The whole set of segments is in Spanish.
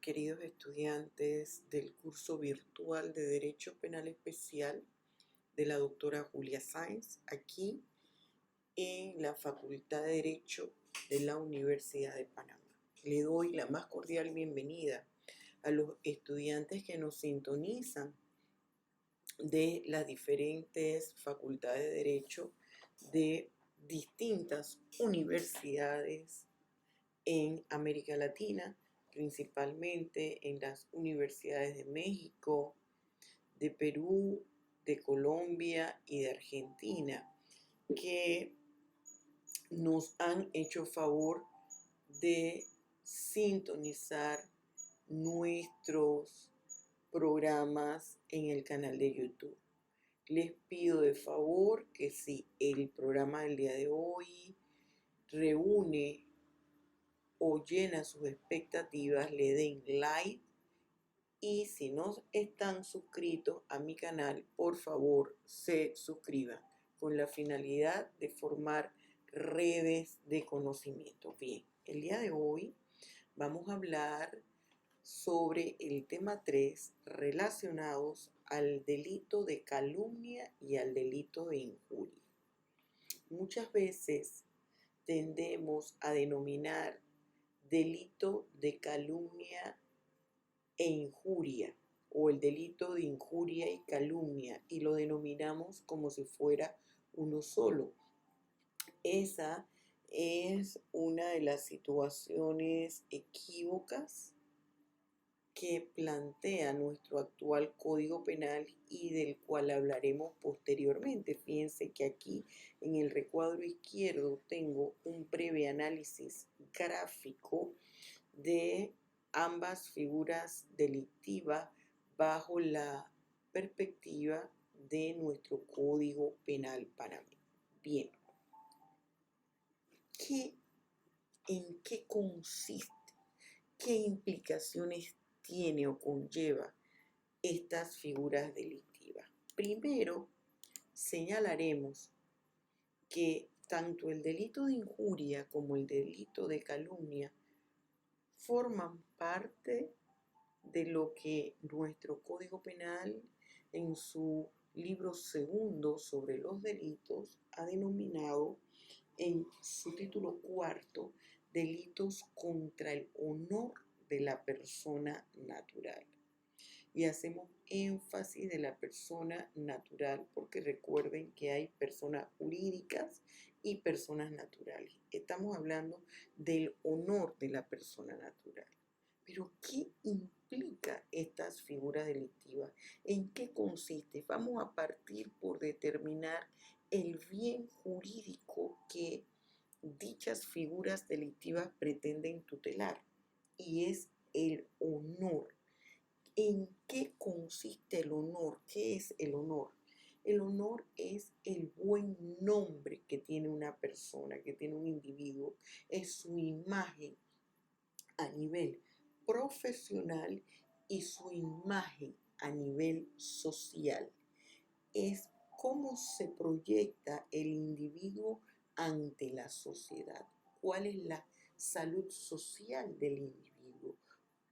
queridos estudiantes del curso virtual de Derecho Penal Especial de la doctora Julia Sáenz, aquí en la Facultad de Derecho de la Universidad de Panamá. Le doy la más cordial bienvenida a los estudiantes que nos sintonizan de las diferentes facultades de Derecho de distintas universidades en América Latina, principalmente en las universidades de México, de Perú, de Colombia y de Argentina, que nos han hecho favor de sintonizar nuestros programas en el canal de YouTube. Les pido de favor que si el programa del día de hoy reúne o llena sus expectativas, le den like, y si no están suscritos a mi canal, por favor se suscriban con la finalidad de formar redes de conocimiento. Bien, el día de hoy vamos a hablar sobre el tema 3 relacionados al delito de calumnia y al delito de injuria. Muchas veces tendemos a denominar delito de calumnia e injuria o el delito de injuria y calumnia y lo denominamos como si fuera uno solo. Esa es una de las situaciones equívocas que plantea nuestro actual Código Penal y del cual hablaremos posteriormente. Fíjense que aquí en el recuadro izquierdo tengo un breve análisis gráfico de ambas figuras delictivas bajo la perspectiva de nuestro Código Penal panameño. Bien, ¿en qué consiste? ¿Qué implicaciones tiene o conlleva estas figuras delictivas? Primero, señalaremos que tanto el delito de injuria como el delito de calumnia forman parte de lo que nuestro Código Penal en su libro segundo sobre los delitos ha denominado en su título cuarto delitos contra el honor de la persona natural. Y hacemos énfasis de la persona natural porque recuerden que hay personas jurídicas y personas naturales. Estamos hablando del honor de la persona natural. Pero, ¿qué implica estas figuras delictivas? ¿En qué consiste? Vamos a partir por determinar el bien jurídico que dichas figuras delictivas pretenden tutelar, y es el honor. ¿En qué consiste el honor? ¿Qué es el honor? El honor es el buen nombre que tiene una persona, que tiene un individuo, es su imagen a nivel profesional y su imagen a nivel social. Es cómo se proyecta el individuo ante la sociedad, cuál es la salud social del individuo,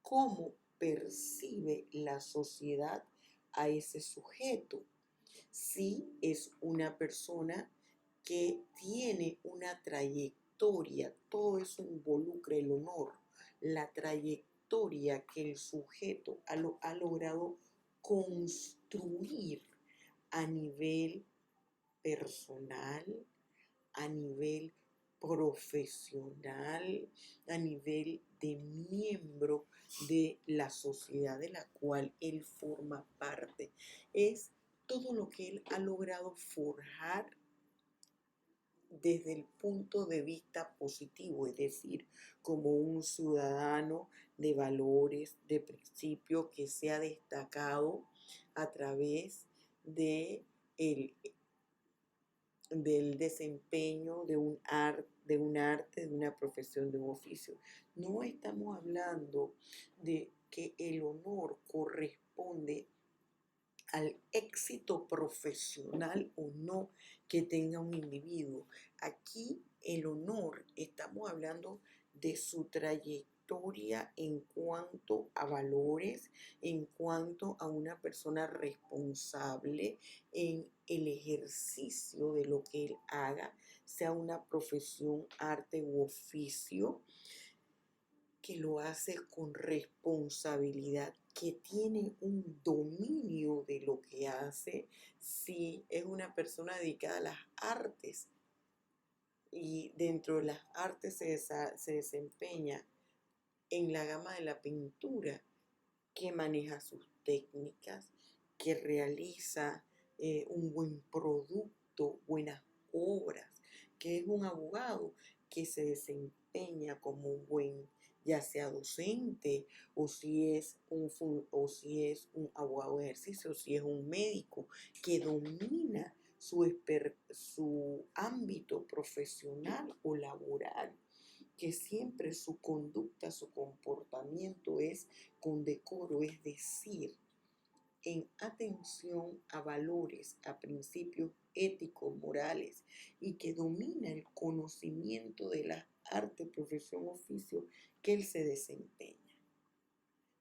cómo percibe la sociedad a ese sujeto. Si es una persona que tiene una trayectoria, todo eso involucra el honor, la trayectoria que el sujeto ha logrado construir a nivel personal, a nivel profesional, a nivel de miembro de la sociedad de la cual él forma parte. Es todo lo que él ha logrado forjar desde el punto de vista positivo, es decir, como un ciudadano de valores, de principios que se ha destacado a través del desempeño de un arte, de una profesión, de un oficio. No estamos hablando de que el honor corresponde al éxito profesional o no que tenga un individuo. Aquí el honor, estamos hablando de su trayectoria trayectoria en cuanto a valores, en cuanto a una persona responsable en el ejercicio de lo que él haga, sea una profesión, arte u oficio, que lo hace con responsabilidad, que tiene un dominio de lo que hace. Si es una persona dedicada a las artes y dentro de las artes se desempeña en la gama de la pintura, que maneja sus técnicas, que realiza un buen producto, buenas obras, que es un abogado que se desempeña como un buen, ya sea docente, o si es un abogado de ejercicio, o si es un médico que domina su ámbito profesional o laboral, que siempre su conducta, su comportamiento es con decoro, es decir, en atención a valores, a principios éticos, morales, y que domina el conocimiento de la arte, profesión, oficio que él se desempeña.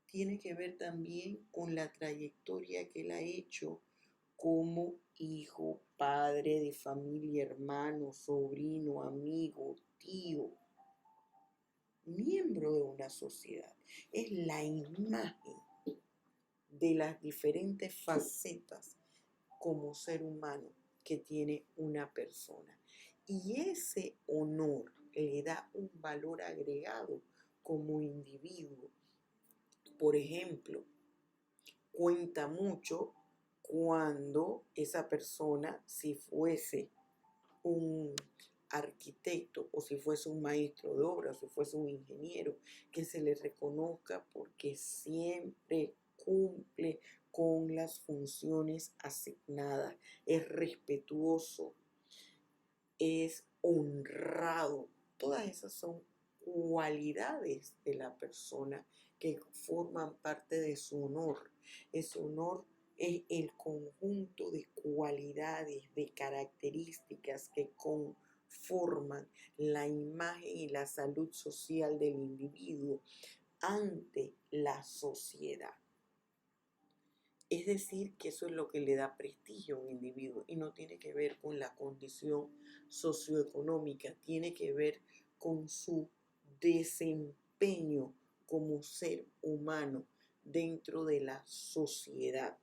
Tiene que ver también con la trayectoria que él ha hecho como hijo, padre de familia, hermano, sobrino, amigo, tío, miembro de una sociedad. Es la imagen de las diferentes facetas como ser humano que tiene una persona. Y ese honor le da un valor agregado como individuo. Por ejemplo, cuenta mucho cuando esa persona, si fuese un arquitecto o si fuese un maestro de obra o si fuese un ingeniero, que se le reconozca porque siempre cumple con las funciones asignadas, es respetuoso, es honrado. Todas esas son cualidades de la persona que forman parte de su honor. Ese honor es el conjunto de cualidades, de características que conforman la imagen y la salud social del individuo ante la sociedad. Es decir, que eso es lo que le da prestigio a un individuo y no tiene que ver con la condición socioeconómica, tiene que ver con su desempeño como ser humano dentro de la sociedad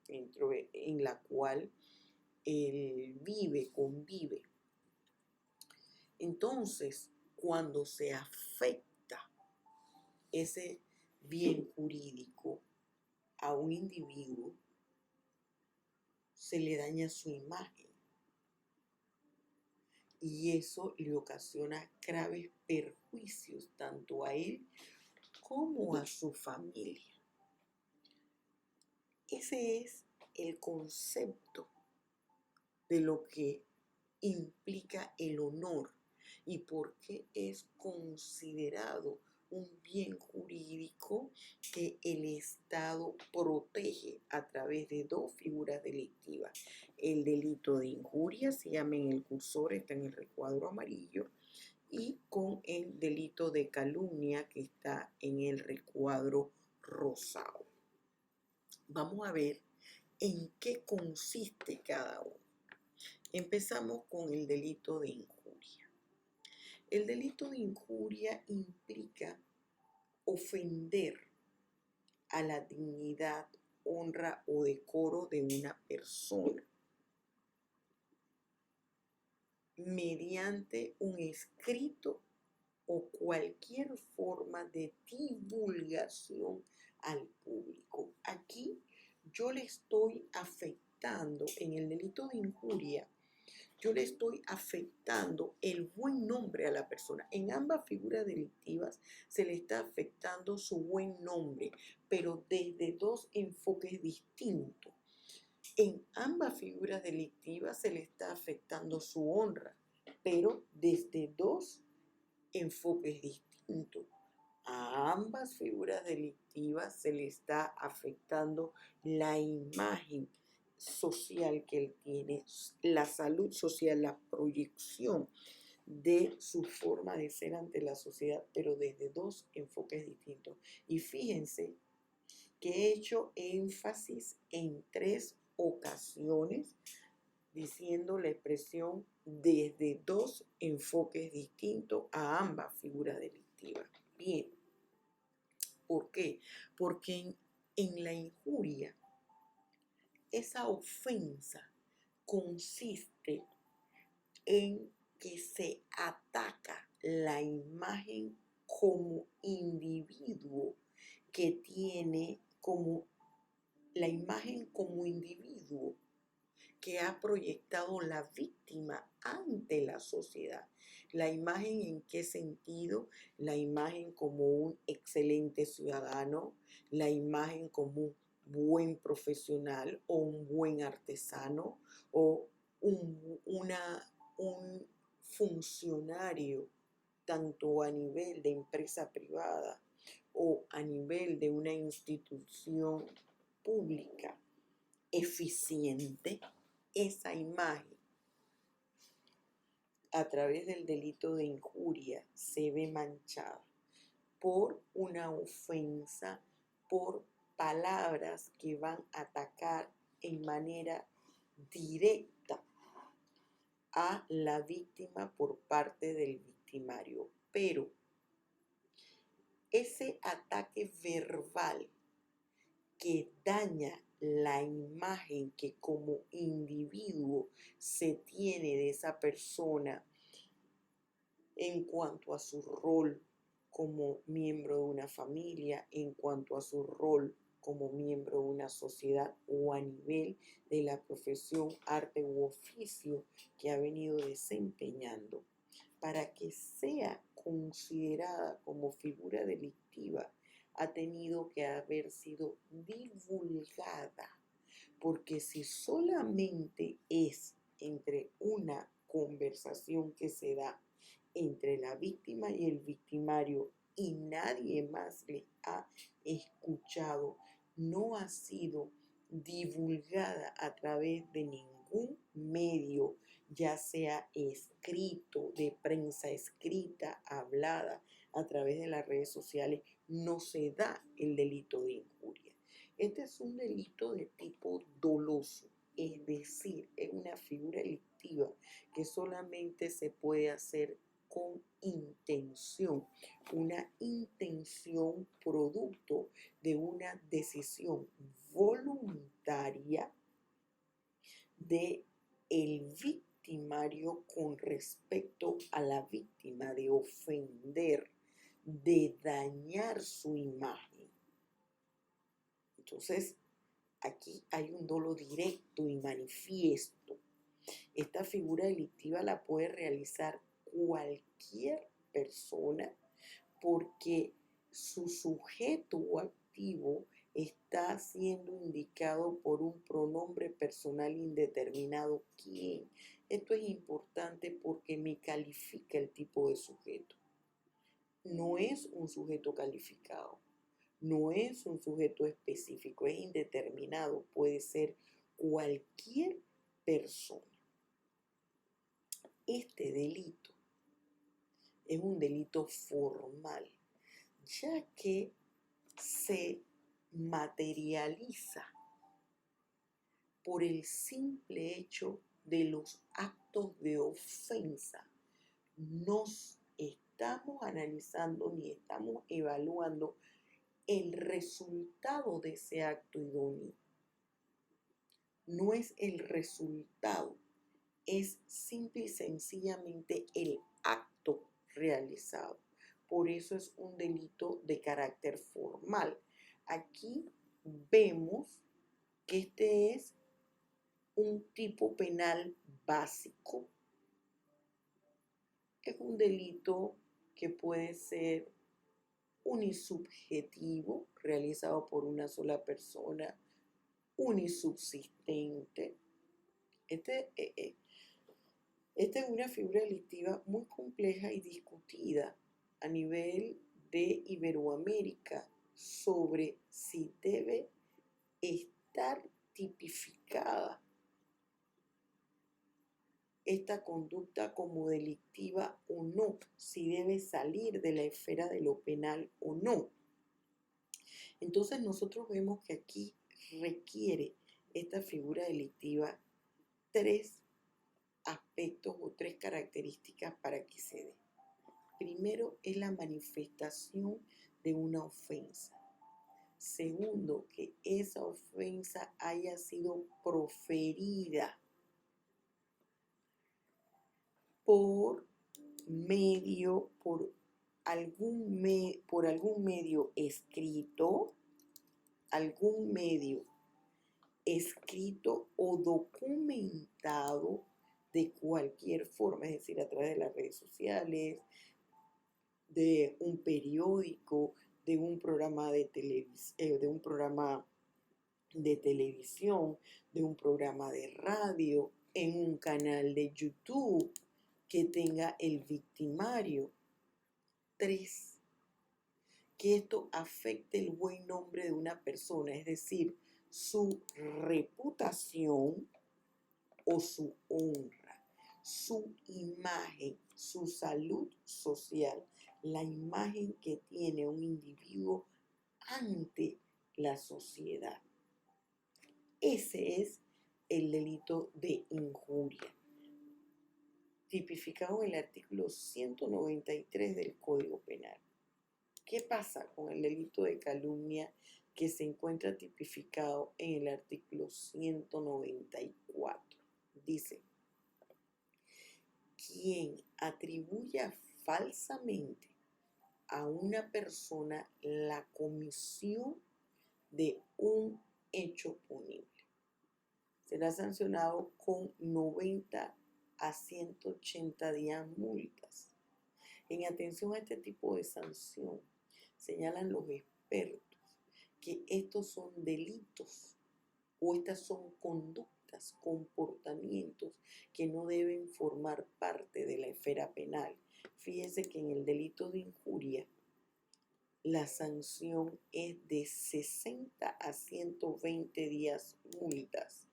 en la cual él vive, convive. Entonces, cuando se afecta ese bien jurídico a un individuo, se le daña su imagen y eso le ocasiona graves perjuicios tanto a él como a su familia. Ese es el concepto de lo que implica el honor y por qué es considerado un bien jurídico que el Estado protege a través de dos figuras delictivas. El delito de injuria, se llama en el cursor, está en el recuadro amarillo, y con el delito de calumnia que está en el recuadro rosado. Vamos a ver en qué consiste cada uno. Empezamos con el delito de injuria. El delito de injuria implica ofender a la dignidad, honra o decoro de una persona mediante un escrito o cualquier forma de divulgación al público. Aquí yo le estoy afectando, en el delito de injuria, yo le estoy afectando el buen nombre a la persona. En ambas figuras delictivas se le está afectando su buen nombre, pero desde dos enfoques distintos. En ambas figuras delictivas se le está afectando su honra, pero desde dos enfoques distintos. A ambas figuras delictivas se le está afectando la imagen social que él tiene, la salud social, la proyección de su forma de ser ante la sociedad, pero desde dos enfoques distintos. Y fíjense que he hecho énfasis en 3 ocasiones diciendo la expresión desde dos enfoques distintos a ambas figuras delictivas. Bien, ¿por qué? Porque en la injuria, esa ofensa consiste en que se ataca la imagen como individuo que tiene, como la imagen como individuo que ha proyectado la víctima ante la sociedad. La imagen, ¿en qué sentido? La imagen como un excelente ciudadano, la imagen como un buen profesional o un buen artesano o un funcionario, tanto a nivel de empresa privada o a nivel de una institución pública eficiente. Esa imagen a través del delito de injuria se ve manchada por una ofensa, por palabras que van a atacar en manera directa a la víctima por parte del victimario. Pero ese ataque verbal que daña la imagen que como individuo se tiene de esa persona en cuanto a su rol como miembro de una familia, en cuanto a su rol como miembro de una sociedad o a nivel de la profesión, arte u oficio que ha venido desempeñando, para que sea considerada como figura delictiva, ha tenido que haber sido divulgada, porque si solamente es entre una conversación que se da entre la víctima y el victimario y nadie más le ha escuchado, no ha sido divulgada a través de ningún medio, ya sea escrito, de prensa escrita, hablada, a través de las redes sociales, no se da el delito de injuria. Este es un delito de tipo doloso, es decir, es una figura delictiva que solamente se puede hacer con intención, una intención producto de una decisión voluntaria de el victimario con respecto a la víctima, de ofender, de dañar su imagen. Entonces, aquí hay un dolo directo y manifiesto. Esta figura delictiva la puede realizar cualquier persona porque su sujeto activo está siendo indicado por un pronombre personal indeterminado. ¿Quién? Esto es importante porque me califica el tipo de sujeto. No es un sujeto calificado, no es un sujeto específico, es indeterminado, puede ser cualquier persona. Este delito es un delito formal, ya que se materializa por el simple hecho de los actos de ofensa. Nos estamos analizando ni estamos evaluando el resultado de ese acto idóneo. No es el resultado, es simple y sencillamente el acto realizado. Por eso es un delito de carácter formal. Aquí vemos que este es un tipo penal básico. Es un delito que puede ser unisubjetivo, realizado por una sola persona, unisubsistente. Esta es una figura delictiva muy compleja y discutida a nivel de Iberoamérica sobre si debe estar tipificada esta conducta como delictiva o no, si debe salir de la esfera de lo penal o no. Entonces nosotros vemos que aquí requiere esta figura delictiva tres aspectos o tres características para que se dé. Primero es la manifestación de una ofensa. Segundo, que esa ofensa haya sido proferida por algún medio escrito, o documentado de cualquier forma, es decir, a través de las redes sociales, de un periódico, de un programa de televisión, de un programa de radio, en un canal de YouTube que tenga el victimario. 3, que esto afecte el buen nombre de una persona, es decir, su reputación o su honra, su imagen, su salud social, la imagen que tiene un individuo ante la sociedad. Ese es el delito de injuria, tipificado en el artículo 193 del Código Penal. ¿Qué pasa con el delito de calumnia que se encuentra tipificado en el artículo 194? Dice, quien atribuya falsamente a una persona la comisión de un hecho punible será sancionado con 90 a 180 días multas. En atención a este tipo de sanción, señalan los expertos que estos son delitos o estas son conductas, comportamientos que no deben formar parte de la esfera penal. Fíjense que en el delito de injuria la sanción es de 60 a 120 días multas.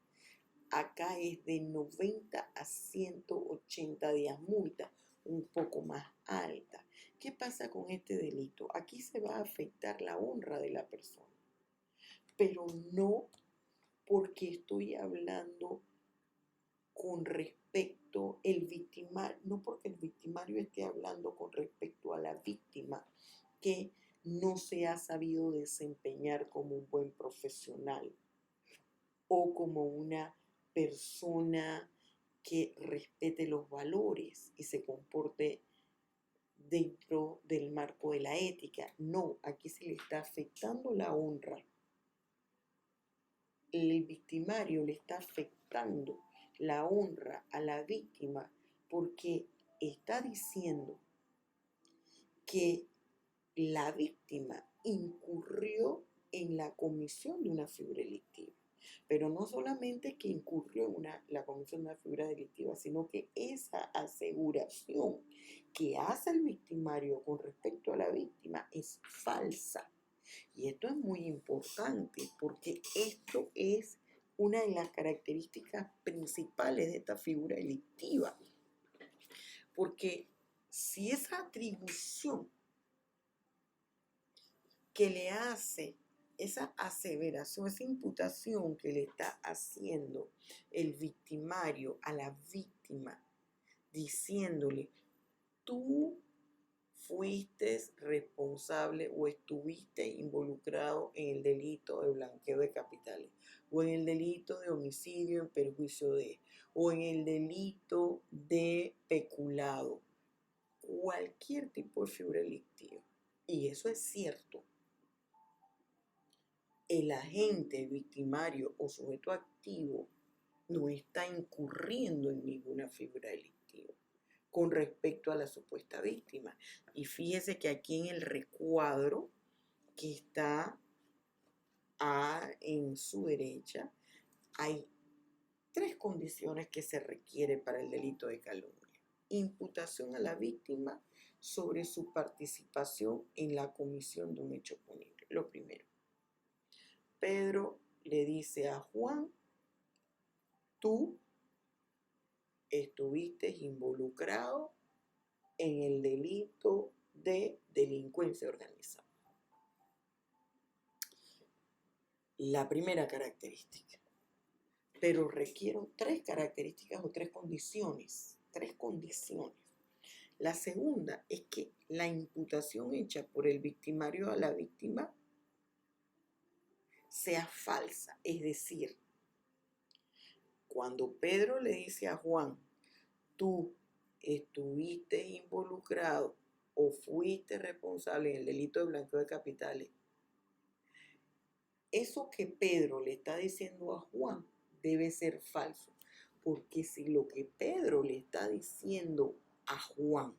Acá es de 90 a 180 días multa, un poco más alta. ¿Qué pasa con este delito? Aquí se va a afectar la honra de la persona, pero no porque estoy hablando con respecto no porque el victimario esté hablando con respecto a la víctima que no se ha sabido desempeñar como un buen profesional o como una persona que respete los valores y se comporte dentro del marco de la ética. No, aquí se le está afectando la honra. El victimario le está afectando la honra a la víctima porque está diciendo que la víctima incurrió en la comisión de una figura delictiva. Pero no solamente que incurrió en la comisión de una figura delictiva, sino que esa aseguración que hace el victimario con respecto a la víctima es falsa. Y esto es muy importante porque esto es una de las características principales de esta figura delictiva. Porque si esa atribución que le hace, esa aseveración, esa imputación que le está haciendo el victimario a la víctima, diciéndole, tú fuiste responsable o estuviste involucrado en el delito de blanqueo de capitales, o en el delito de homicidio en perjuicio de, o en el delito de peculado, cualquier tipo de figura delictiva. Y eso es cierto. El agente victimario o sujeto activo no está incurriendo en ninguna figura delictiva con respecto a la supuesta víctima. Y fíjese que aquí en el recuadro que está en su derecha, hay 3 condiciones que se requieren para el delito de calumnia. Imputación a la víctima sobre su participación en la comisión de un hecho punible. Lo primero, Pedro le dice a Juan, tú estuviste involucrado en el delito de delincuencia organizada. La primera característica. Pero requiero 3 características o 3 condiciones. 3 condiciones. La segunda es que la imputación hecha por el victimario a la víctima sea falsa. Es decir, cuando Pedro le dice a Juan, tú estuviste involucrado o fuiste responsable en el delito de blanqueo de capitales, eso que Pedro le está diciendo a Juan debe ser falso. Porque si lo que Pedro le está diciendo a Juan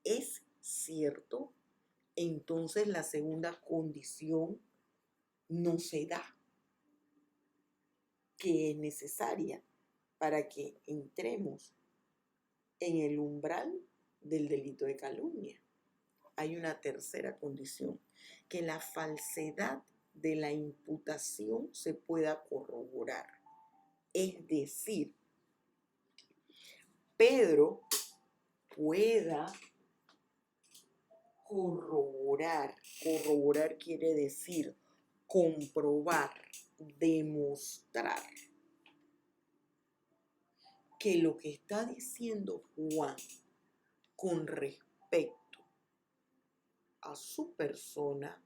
es cierto, entonces la segunda condición no se da, que es necesaria para que entremos en el umbral del delito de calumnia. Hay una tercera condición, que la falsedad de la imputación se pueda corroborar. Es decir, Pedro pueda corroborar. Corroborar quiere decir comprobar, demostrar que lo que está diciendo Juan con respecto a su persona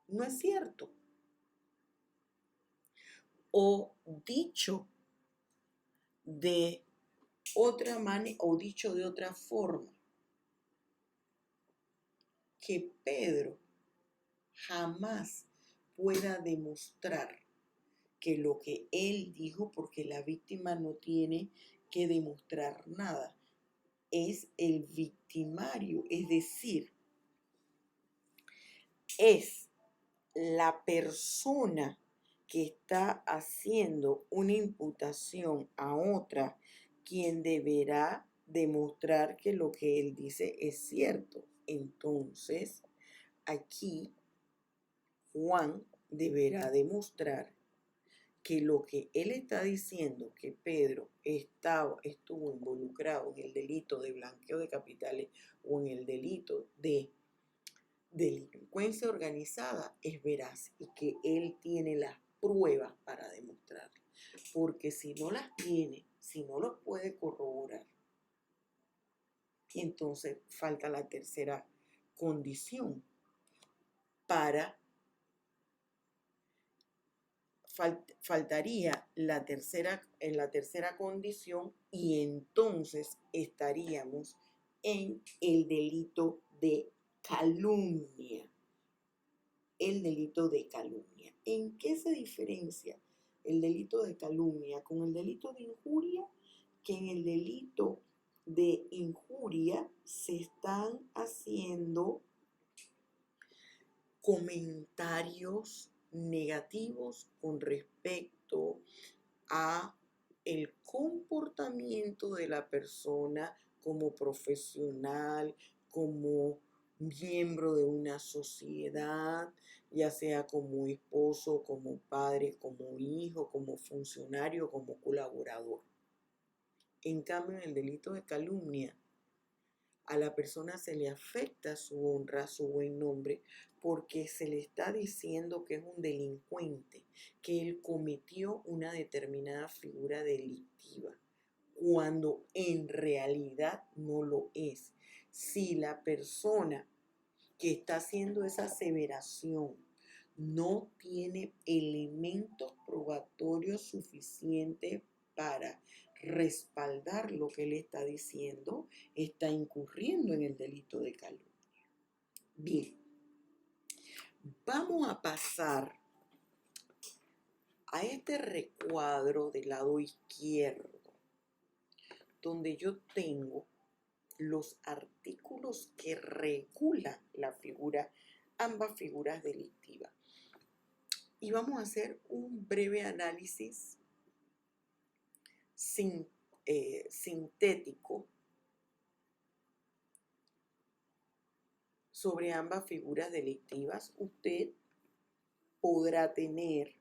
no es cierto. O dicho de otra manera, o dicho de otra forma, que Pedro jamás pueda demostrar que lo que él dijo, porque la víctima no tiene que demostrar nada, es el victimario, es decir, es la persona que está haciendo una imputación a otra quien deberá demostrar que lo que él dice es cierto. Entonces, aquí Juan deberá demostrar que lo que él está diciendo, que Pedro estuvo involucrado en el delito de blanqueo de capitales o en el delito de delincuencia organizada, es veraz y que él tiene las pruebas para demostrarlo. Porque si no las tiene, si no los puede corroborar, entonces falta la tercera condición faltaría la tercera condición y entonces estaríamos en el delito de calumnia. El delito de calumnia. ¿En qué se diferencia el delito de calumnia con el delito de injuria? Que en el delito de injuria se están haciendo comentarios negativos con respecto a el comportamiento de la persona como profesional, como miembro de una sociedad, ya sea como esposo, como padre, como hijo, como funcionario, como colaborador. En cambio, en el delito de calumnia, a la persona se le afecta su honra, su buen nombre, porque se le está diciendo que es un delincuente, que él cometió una determinada figura delictiva, cuando en realidad no lo es. Si la persona que está haciendo esa aseveración no tiene elementos probatorios suficientes para respaldar lo que él está diciendo, está incurriendo en el delito de calumnia. Bien, vamos a pasar a este recuadro del lado izquierdo, donde yo tengo los artículos que regulan ambas figuras delictivas. Y vamos a hacer un breve análisis sintético sobre ambas figuras delictivas. Usted podrá tener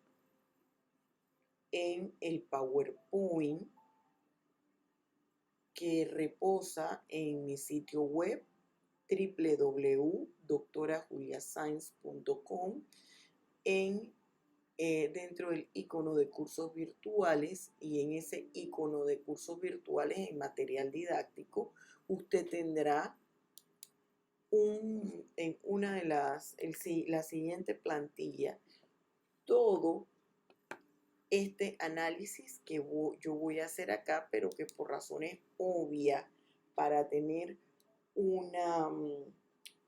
en el PowerPoint que reposa en mi sitio web www.doctorajuliasainz.com dentro del icono de cursos virtuales, y en ese icono de cursos virtuales en material didáctico usted tendrá en una de la siguiente plantilla todo este análisis que yo voy a hacer acá, pero que por razones obvias, para tener una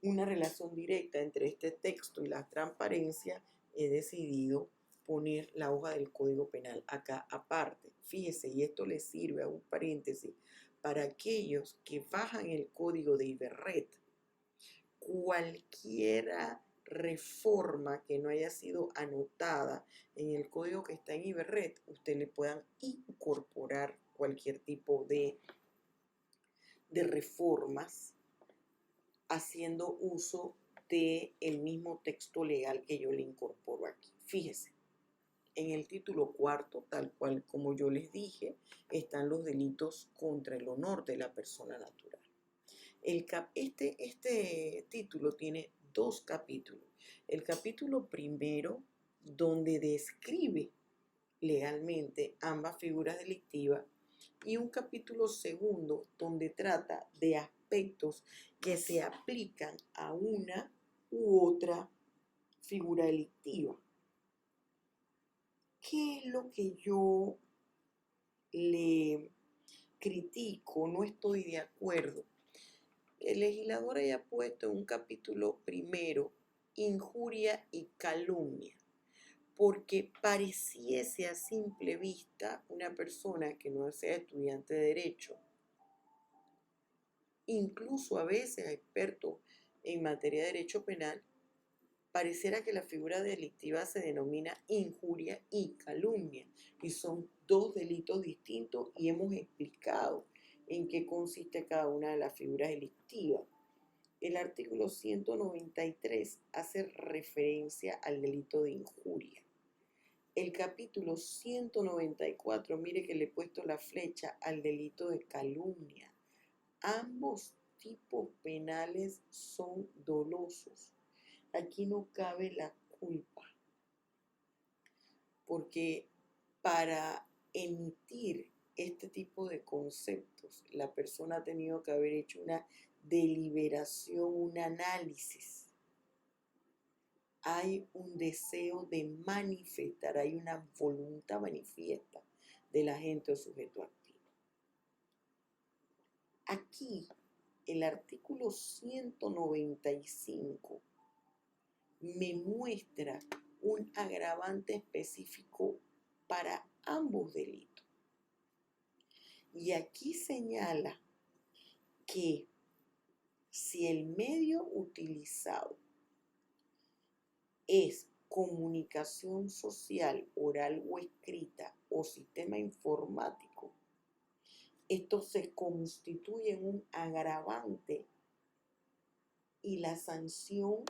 relación directa entre este texto y la transparencia, he decidido poner la hoja del Código Penal acá aparte. Fíjese, y esto le sirve a un paréntesis para aquellos que bajan el código de Iberret. Cualquiera reforma que no haya sido anotada en el código que está en Iberret, usted le puedan incorporar cualquier tipo de reformas haciendo uso del mismo texto legal que yo le incorporo aquí. Fíjese, en el título cuarto, tal cual como yo les dije, están los delitos contra el honor de la persona natural. Este título tiene dos capítulos. El capítulo primero, donde describe legalmente ambas figuras delictivas, y un capítulo segundo, donde trata de aspectos que se aplican a una u otra figura delictiva. ¿Qué es lo que yo le critico, no estoy de acuerdo? El legislador haya puesto en un capítulo primero injuria y calumnia, porque pareciese a simple vista una persona que no sea estudiante de derecho, incluso a veces expertos en materia de derecho penal, pareciera que la figura delictiva se denomina injuria y calumnia, y son dos delitos distintos, y hemos explicado en qué consiste cada una de las figuras delictivas. El artículo 193 hace referencia al delito de injuria. El capítulo 194, mire que le he puesto la flecha al delito de calumnia. Ambos tipos penales son dolosos. Aquí no cabe la culpa, porque para emitir este tipo de conceptos, la persona ha tenido que haber hecho una deliberación, un análisis. Hay un deseo de manifestar, hay una voluntad manifiesta del agente o sujeto activo. Aquí, el artículo 195 me muestra un agravante específico para ambos delitos. Y aquí señala que si el medio utilizado es comunicación social, oral o escrita, o sistema informático, esto se constituye en un agravante y la sanción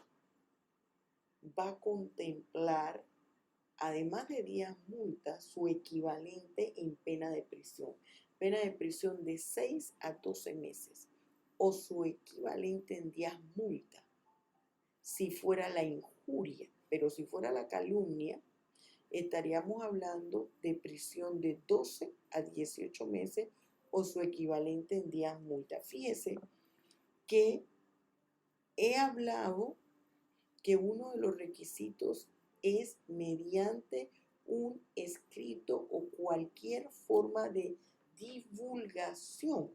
va a contemplar, además de 10 multas, su equivalente en pena de prisión de 6 a 12 meses, o su equivalente en 10 multas, si fuera la injuria. Pero si fuera la calumnia, estaríamos hablando de prisión de 12 a 18 meses, o su equivalente en 10 multas. Fíjese que he hablado que uno de los requisitos es mediante un escrito o cualquier forma de divulgación.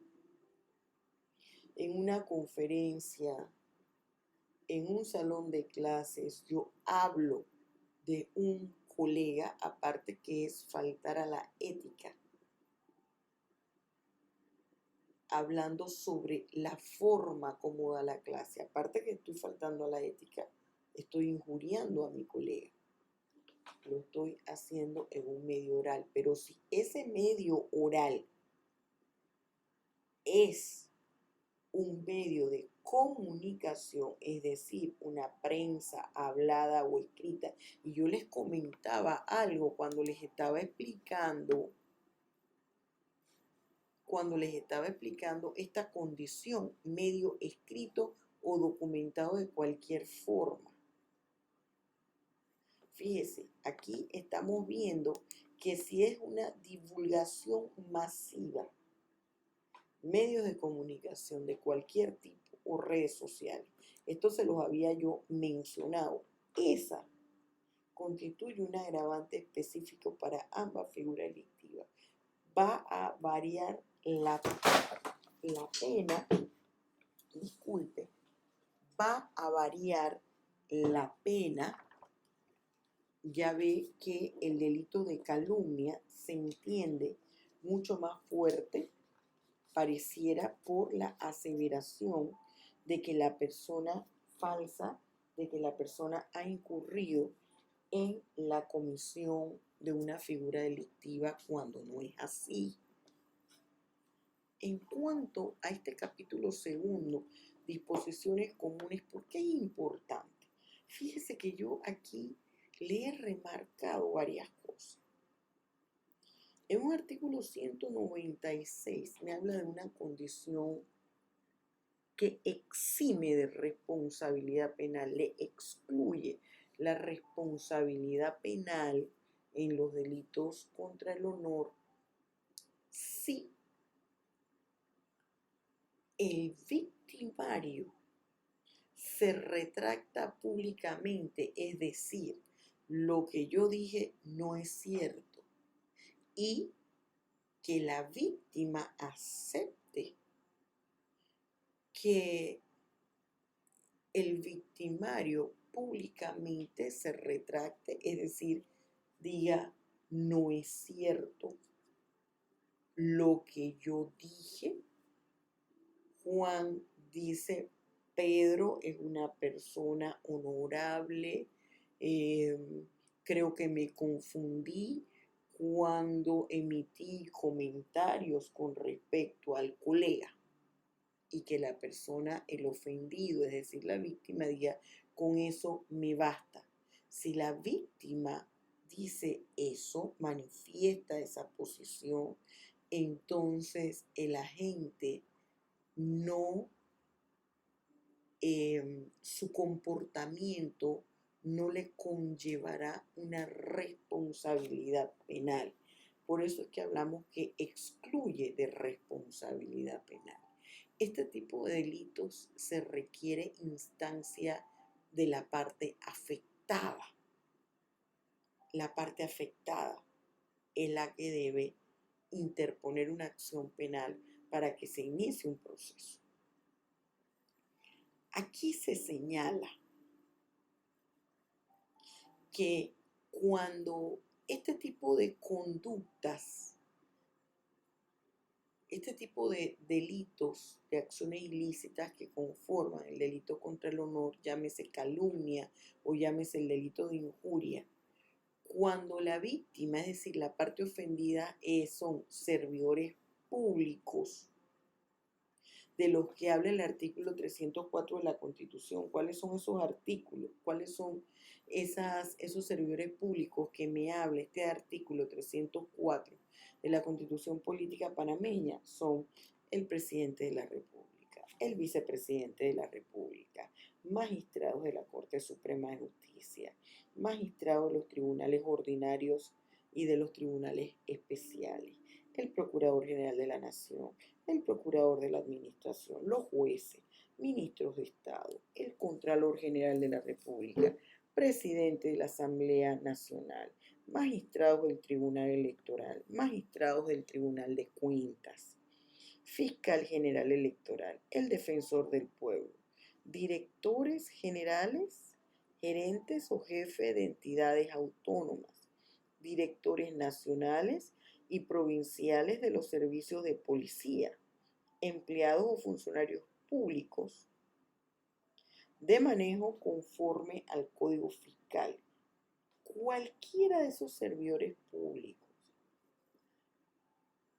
En una conferencia, en un salón de clases, yo hablo de un colega, aparte que es faltar a la ética, hablando sobre la forma como da la clase. Aparte que estoy faltando a la ética, estoy injuriando a mi colega. Lo estoy haciendo en un medio oral. Pero si ese medio oral es un medio de comunicación, es decir, una prensa hablada o escrita, y yo les comentaba algo cuando les estaba explicando cuando les estaba explicando esta condición, medio escrito o documentado de cualquier forma. Fíjese, aquí estamos viendo que si es una divulgación masiva, medios de comunicación de cualquier tipo o redes sociales, esto se los había yo mencionado, esa constituye un agravante específico para ambas figuras delictivas. Va a variar la pena, disculpe, va a variar la pena. Ya ve que el delito de calumnia se entiende mucho más fuerte, pareciera, por la aseveración de que la persona falsa, de que la persona ha incurrido en la comisión de una figura delictiva cuando no es así. En cuanto a este capítulo segundo, disposiciones comunes, ¿por qué es importante? Fíjese que yo aquí le he remarcado varias cosas. En un artículo 196 me habla de una condición que exime de responsabilidad penal, le excluye la responsabilidad penal en los delitos contra el honor si el victimario se retracta públicamente, es decir, lo que yo dije no es cierto, y que la víctima acepte que el victimario públicamente se retracte, es decir, diga, no es cierto lo que yo dije. Juan dice, Pedro es una persona honorable, creo que me confundí cuando emití comentarios con respecto al colega, y que la persona, el ofendido, es decir, la víctima, diga, con eso me basta. Si la víctima dice eso, manifiesta esa posición, entonces el agente no, su comportamiento no le conllevará una responsabilidad penal. Por eso es que hablamos que excluye de responsabilidad penal. Este tipo de delitos se requiere instancia de la parte afectada. La parte afectada es la que debe interponer una acción penal para que se inicie un proceso. Aquí se señala que cuando este tipo de conductas, este tipo de delitos, de acciones ilícitas que conforman el delito contra el honor, llámese calumnia o llámese el delito de injuria, cuando la víctima, es decir, la parte ofendida, son servidores públicos, de los que habla el artículo 304 de la Constitución. ¿Cuáles son esos artículos? ¿Cuáles son esos servidores públicos que me habla este artículo 304 de la Constitución Política Panameña? Son el presidente de la República, el vicepresidente de la República, magistrados de la Corte Suprema de Justicia, magistrados de los tribunales ordinarios y de los tribunales especiales, el Procurador General de la Nación, el Procurador de la Administración, los jueces, ministros de Estado, el Contralor General de la República, presidente de la Asamblea Nacional, magistrados del Tribunal Electoral, magistrados del Tribunal de Cuentas, fiscal general electoral, el defensor del pueblo, directores generales, gerentes o jefes de entidades autónomas, directores nacionales y provinciales de los servicios de policía, empleados o funcionarios públicos de manejo conforme al Código Fiscal. Cualquiera de esos servidores públicos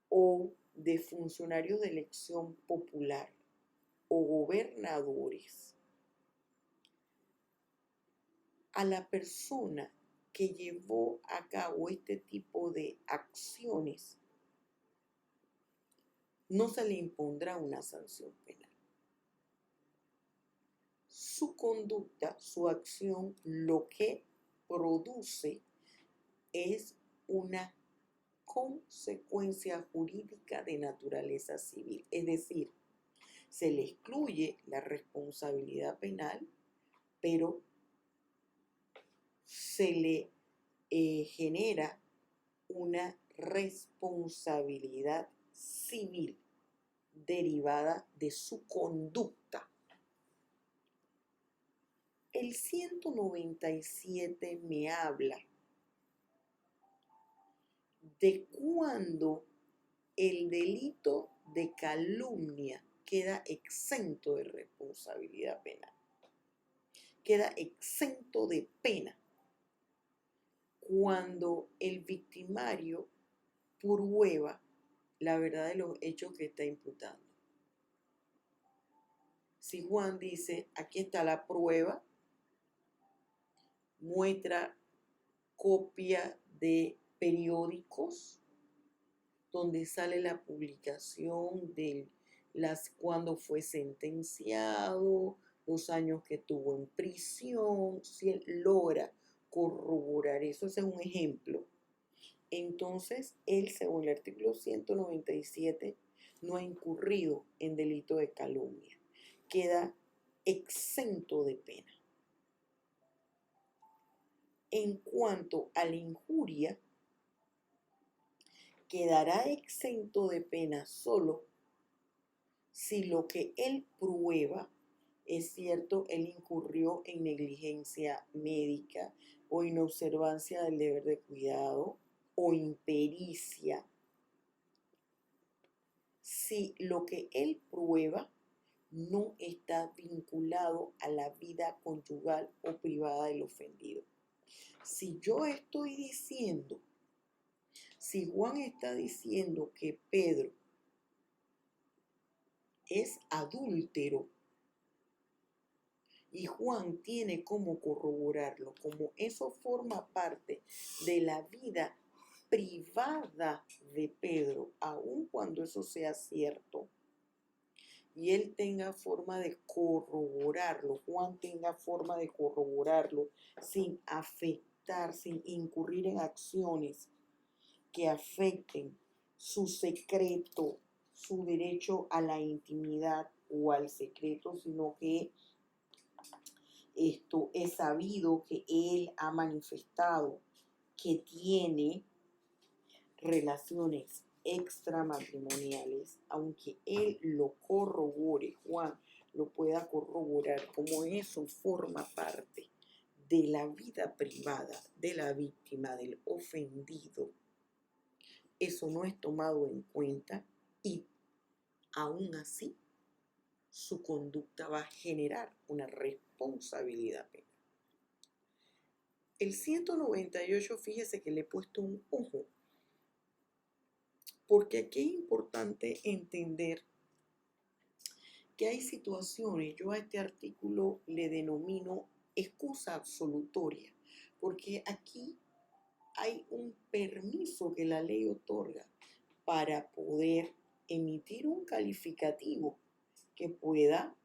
o de funcionarios de elección popular o gobernadores, a la persona que llevó a cabo este tipo de acciones no se le impondrá una sanción penal. Su conducta, su acción, lo que produce es una consecuencia jurídica de naturaleza civil. Es decir, se le excluye la responsabilidad penal, pero se le genera una responsabilidad civil derivada de su conducta. El 197 me habla de cuando el delito de calumnia queda exento de responsabilidad penal, queda exento de pena cuando el victimario prueba la verdad de los hechos que está imputando. Si Juan dice, aquí está la prueba, muestra copia de periódicos donde sale la publicación de cuando fue sentenciado, los años que tuvo en prisión, si él logra corroborar eso, ese es un ejemplo. Entonces, él, según el artículo 197, no ha incurrido en delito de calumnia. Queda exento de pena. En cuanto a la injuria, quedará exento de pena solo si lo que él prueba es cierto, él incurrió en negligencia médica o inobservancia del deber de cuidado o impericia. Si lo que él prueba no está vinculado a la vida conyugal o privada del ofendido. Si yo estoy diciendo, si Juan está diciendo que Pedro es adúltero y Juan tiene cómo corroborarlo, como eso forma parte de la vida privada de Pedro, aun cuando eso sea cierto, y él tenga forma de corroborarlo, Juan tenga forma de corroborarlo sin afectar, sin incurrir en acciones que afecten su secreto, su derecho a la intimidad o al secreto, sino que esto es sabido que él ha manifestado que tiene relaciones extramatrimoniales, aunque él lo corrobore, Juan lo pueda corroborar, como eso forma parte de la vida privada de la víctima, del ofendido, eso no es tomado en cuenta y aún así su conducta va a generar una responsabilidad penal. El 198, fíjese que le he puesto un ojo, porque aquí es importante entender que hay situaciones, yo a este artículo le denomino excusa absolutoria, porque aquí hay un permiso que la ley otorga para poder emitir un calificativo que pueda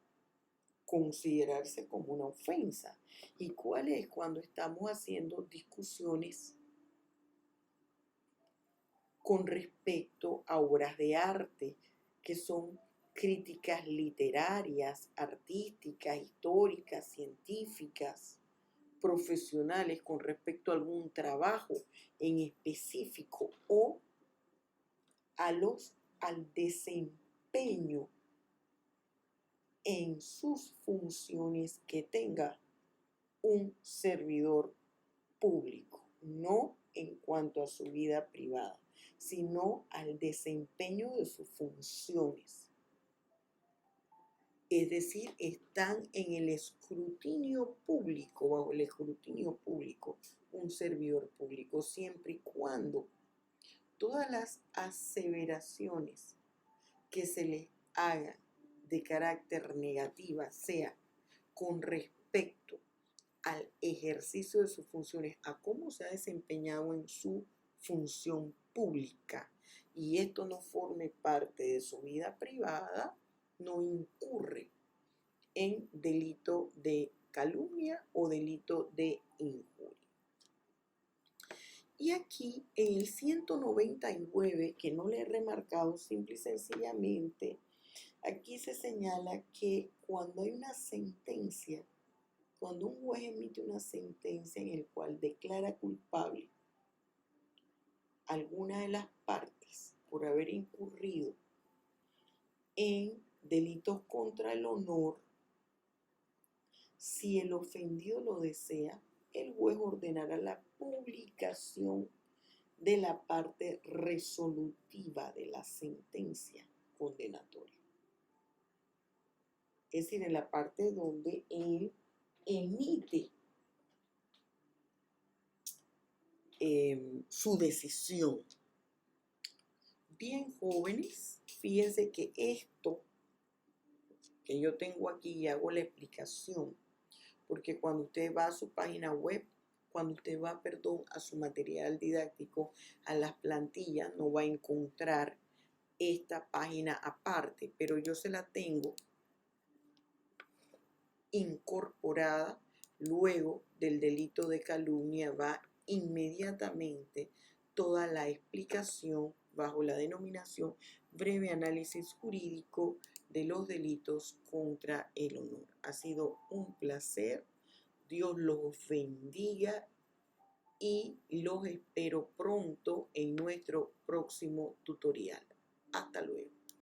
considerarse como una ofensa. ¿Y cuál es? Cuando estamos haciendo discusiones con respecto a obras de arte, que son críticas literarias, artísticas, históricas, científicas, profesionales con respecto a algún trabajo en específico o al desempeño en sus funciones que tenga un servidor público, no en cuanto a su vida privada, sino al desempeño de sus funciones. Es decir, están en el escrutinio público, bajo el escrutinio público, un servidor público, siempre y cuando todas las aseveraciones que se les hagan de carácter negativa sea con respecto al ejercicio de sus funciones, a cómo se ha desempeñado en su función pública, y esto no forme parte de su vida privada, no incurre en delito de calumnia o delito de injuria. Y aquí en el 199, que no le he remarcado simple y sencillamente, aquí se señala que cuando hay una sentencia, cuando un juez emite una sentencia en el cual declara culpable alguna de las partes por haber incurrido en delitos contra el honor, si el ofendido lo desea, el juez ordenará la publicación de la parte resolutiva de la sentencia condenatoria. Es decir, en la parte donde él emite su decisión. Bien, jóvenes, fíjense que esto que yo tengo aquí y hago la explicación, porque cuando usted va a su página web, cuando usted va, perdón, a su material didáctico, a las plantillas, no va a encontrar esta página aparte, pero yo se la tengo incorporada. Luego del delito de calumnia va inmediatamente toda la explicación bajo la denominación breve análisis jurídico de los delitos contra el honor. Ha sido un placer. Dios los bendiga y los espero pronto en nuestro próximo tutorial. Hasta luego.